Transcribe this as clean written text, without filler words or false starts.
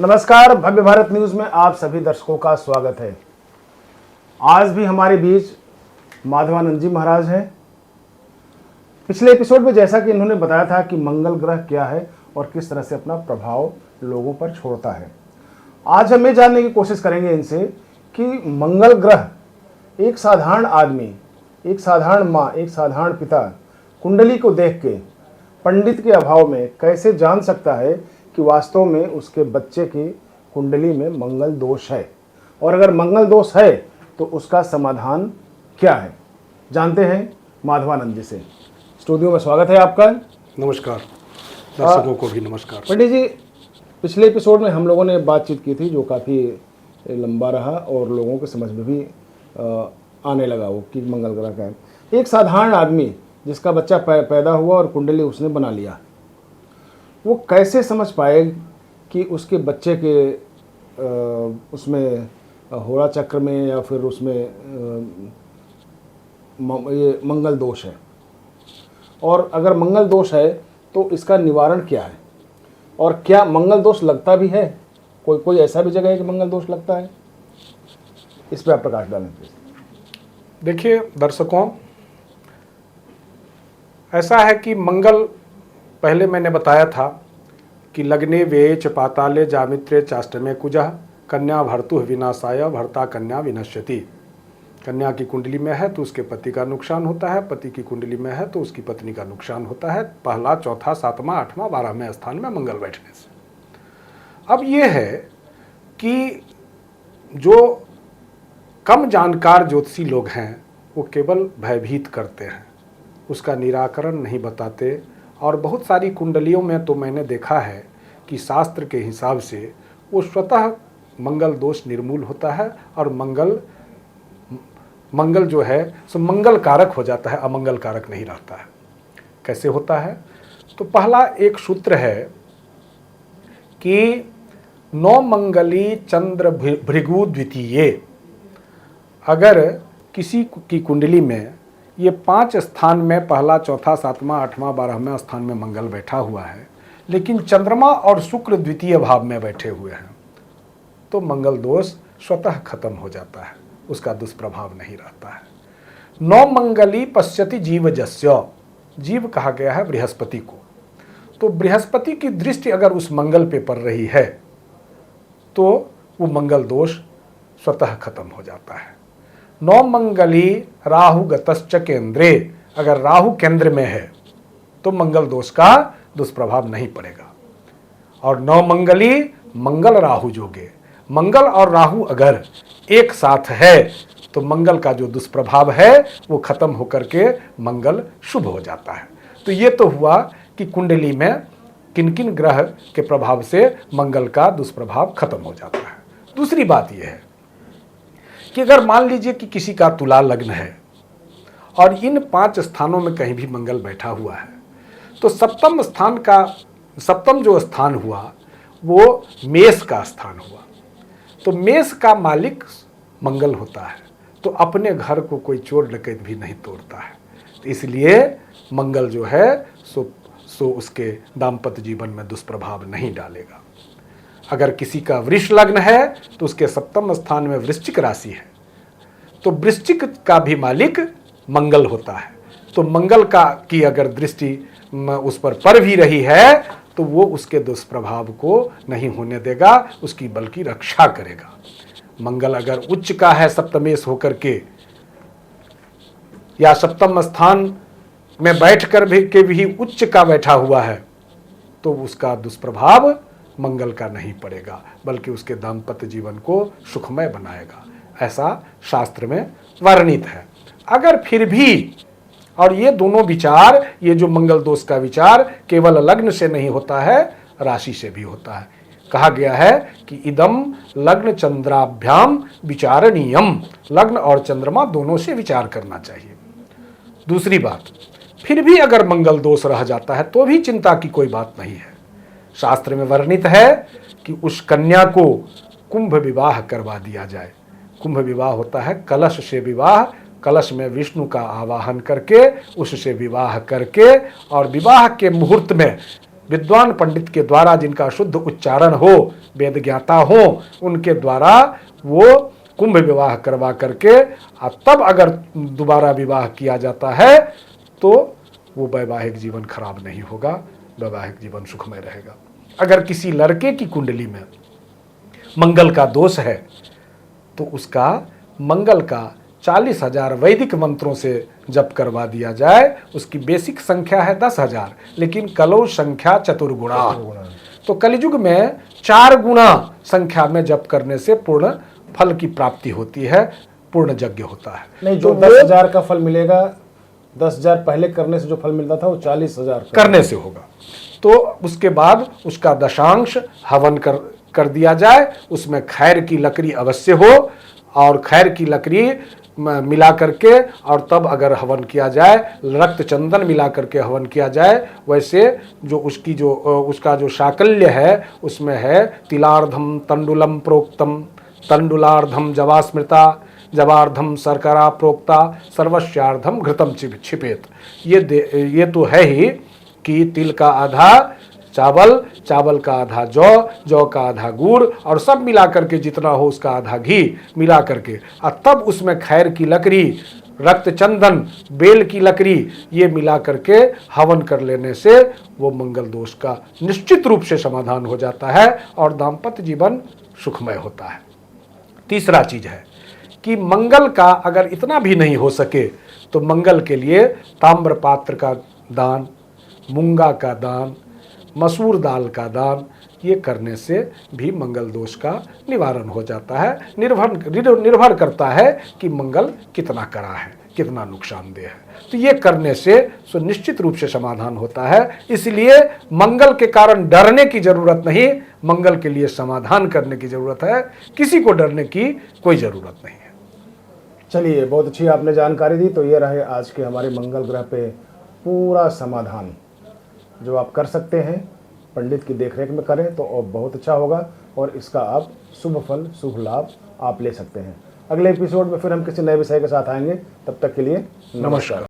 नमस्कार, भव्य भारत न्यूज़ में आप सभी दर्शकों का स्वागत है। आज भी हमारे बीच माधवानंद जी महाराज हैं। पिछले एपिसोड में जैसा कि इन्होंने बताया था कि मंगल ग्रह क्या है और किस तरह से अपना प्रभाव लोगों पर छोड़ता है, आज हम ये जानने की कोशिश करेंगे इनसे कि मंगल ग्रह एक साधारण आदमी, एक साधारण माँ, एक साधारण पिता कुंडली को देख के पंडित के अभाव में कैसे जान सकता है कि वास्तव में उसके बच्चे की कुंडली में मंगल दोष है, और अगर मंगल दोष है तो उसका समाधान क्या है। जानते हैं माधवानंद जी से। स्टूडियो में स्वागत है आपका। नमस्कार, दर्शकों को भी नमस्कार। पंडित जी, पिछले एपिसोड में हम लोगों ने बातचीत की थी जो काफ़ी लंबा रहा और लोगों के समझ में भी आने लगा वो कि मंगल ग्रह का है। एक साधारण आदमी जिसका बच्चा पैदा हुआ और कुंडली उसने बना लिया, वो कैसे समझ पाए कि उसके बच्चे के उसमें होरा चक्र में या फिर उसमें ये मंगल दोष है, और अगर मंगल दोष है तो इसका निवारण क्या है, और क्या मंगल दोष लगता भी है? कोई ऐसा भी जगह है कि मंगल दोष लगता है? इस पर आप प्रकाश डालें प्लीज। देखिए दर्शकों, ऐसा है कि मंगल, पहले मैंने बताया था कि लग्ने वेच पाताले जामित्रे चाष्टमे कुजः कन्या भर्तु विनाशाय भर्ता कन्या विनश्यति। कन्या की कुंडली में है तो उसके पति का नुकसान होता है, पति की कुंडली में है तो उसकी पत्नी का नुकसान होता है, पहला, चौथा, सातवां, आठवां, 12वें स्थान में मंगल बैठने से। अब ये है कि जो कम जानकार ज्योतिषी लोग हैं वो केवल भयभीत करते हैं, उसका निराकरण नहीं बताते। और बहुत सारी कुंडलियों में तो मैंने देखा है कि शास्त्र के हिसाब से वो स्वतः मंगल दोष निर्मूल होता है और मंगल जो है सो मंगल कारक हो जाता है, अमंगल कारक नहीं रहता है। कैसे होता है? तो पहला एक सूत्र है कि नौ मंगली चंद्र भृगु द्वितीय। अगर किसी की कुंडली में ये 5 स्थान में, पहला, चौथा, सातवां, आठवां, 12वें स्थान में मंगल बैठा हुआ है, लेकिन चंद्रमा और शुक्र द्वितीय भाव में बैठे हुए हैं, तो मंगल दोष स्वतः खत्म हो जाता है, उसका दुष्प्रभाव नहीं रहता है। नौ मंगली पश्यति जीवजस्य, जीव कहा गया है बृहस्पति को, तो बृहस्पति की दृष्टि अगर उस मंगल पे पड़ रही है तो वो मंगल दोष स्वतः खत्म हो जाता है। नौ मंगली राहु गतश्च केंद्रे, अगर राहु केंद्र में है तो मंगल दोष का दुष्प्रभाव नहीं पड़ेगा। और नौ मंगली मंगल राहु जोगे, मंगल और राहु अगर एक साथ है तो मंगल का जो दुष्प्रभाव है वो खत्म होकर के मंगल शुभ हो जाता है। तो ये तो हुआ कि कुंडली में किन किन ग्रह के प्रभाव से मंगल का दुष्प्रभाव खत्म हो जाता है। दूसरी बात यह है कि अगर मान लीजिए कि किसी का तुला लग्न है और इन 5 स्थानों में कहीं भी मंगल बैठा हुआ है, तो सप्तम जो स्थान हुआ वो मेष का स्थान हुआ। तो मेष का मालिक मंगल होता है, तो अपने घर को कोई चोर डकैत भी नहीं तोड़ता है, तो इसलिए मंगल जो है सो उसके दाम्पत्य जीवन में दुष्प्रभाव नहीं डालेगा। अगर किसी का वृष लग्न है तो उसके 7वें स्थान में वृश्चिक राशि है, तो वृश्चिक का भी मालिक मंगल होता है, तो मंगल की अगर दृष्टि उस पर पड़ भी रही है तो वो उसके दुष्प्रभाव को नहीं होने देगा, उसकी बल्कि रक्षा करेगा। मंगल अगर उच्च का है सप्तमेश होकर के, या 7वें स्थान में बैठ कर भी उच्च का बैठा हुआ है, तो उसका दुष्प्रभाव मंगल का नहीं पड़ेगा, बल्कि उसके दाम्पत्य जीवन को सुखमय बनाएगा, ऐसा शास्त्र में वर्णित है। अगर फिर भी, और ये दोनों विचार, ये जो मंगल दोष का विचार केवल लग्न से नहीं होता है, राशि से भी होता है। कहा गया है कि इदम लग्न चंद्राभ्याम विचारणीयम, लग्न और चंद्रमा दोनों से विचार करना चाहिए। दूसरी बात, फिर भी अगर मंगल दोष रह जाता है तो भी चिंता की कोई बात नहीं है। शास्त्र में वर्णित है कि उस कन्या को कुंभ विवाह करवा दिया जाए। कुंभ विवाह होता है कलश से विवाह, कलश में विष्णु का आवाहन करके उससे विवाह करके, और विवाह के मुहूर्त में विद्वान पंडित के द्वारा, जिनका शुद्ध उच्चारण हो, वेद ज्ञाता हो, उनके द्वारा वो कुंभ विवाह करवा करके तब अगर दोबारा विवाह किया जाता है तो वो वैवाहिक जीवन खराब नहीं होगा, वैवाहिक जीवन सुखमय रहेगा। अगर किसी लड़के की कुंडली में मंगल का दोष है तो उसका मंगल का 40,000 वैदिक मंत्रों से जप करवा दिया जाए। उसकी बेसिक संख्या है 10,000, लेकिन कलौ संख्या चतुर्गुणा, तो कलियुग में 4 गुना संख्या में जप करने से पूर्ण फल की प्राप्ति होती है, पूर्ण यज्ञ होता है। नहीं, जो 10,000 का फल मिलेगा, 10,000 पहले करने से जो फल मिलता था वो 40,000 करने से होगा। तो उसके बाद उसका दशांश हवन कर दिया जाए, उसमें खैर की लकड़ी अवश्य हो, और खैर की लकड़ी मिला करके, और तब अगर हवन किया जाए, रक्त चंदन मिला करके हवन किया जाए। वैसे जो उसका जो शाकल्य है उसमें है तिलार्धम तंडुलम प्रोक्तम, तंडुलार्धम जवा स्मृता, जवार्धम शर्करा प्रोक्ता, सर्वस्यार्धम घृतम छिपेत। ये तो है ही कि तिल का आधा चावल, चावल का आधा जौ, जौ का आधा गुड़, और सब मिला करके जितना हो उसका आधा घी मिला करके, और तब उसमें खैर की लकड़ी, रक्त चंदन, बेल की लकड़ी, ये मिला करके हवन कर लेने से वो मंगल दोष का निश्चित रूप से समाधान हो जाता है और दाम्पत्य जीवन सुखमय होता है। तीसरा चीज है कि मंगल का अगर इतना भी नहीं हो सके तो मंगल के लिए ताम्र पात्र का दान, मूंगा का दान, मसूर दाल का दान, ये करने से भी मंगल दोष का निवारण हो जाता है। निर्भर करता है कि मंगल कितना कड़ा है, कितना नुकसानदेह है, तो ये करने से निश्चित रूप से समाधान होता है। इसलिए मंगल के कारण डरने की जरूरत नहीं, मंगल के लिए समाधान करने की जरूरत है। किसी को डरने की कोई जरूरत नहीं है। चलिए, बहुत अच्छी आपने जानकारी दी। तो ये रहे आज के हमारे मंगल ग्रह पे पूरा समाधान जो आप कर सकते हैं, पंडित की देखरेख में करें तो बहुत अच्छा होगा, और इसका आप शुभ फल, शुभ लाभ आप ले सकते हैं। अगले एपिसोड में फिर हम किसी नए विषय के साथ आएंगे, तब तक के लिए नमस्कार।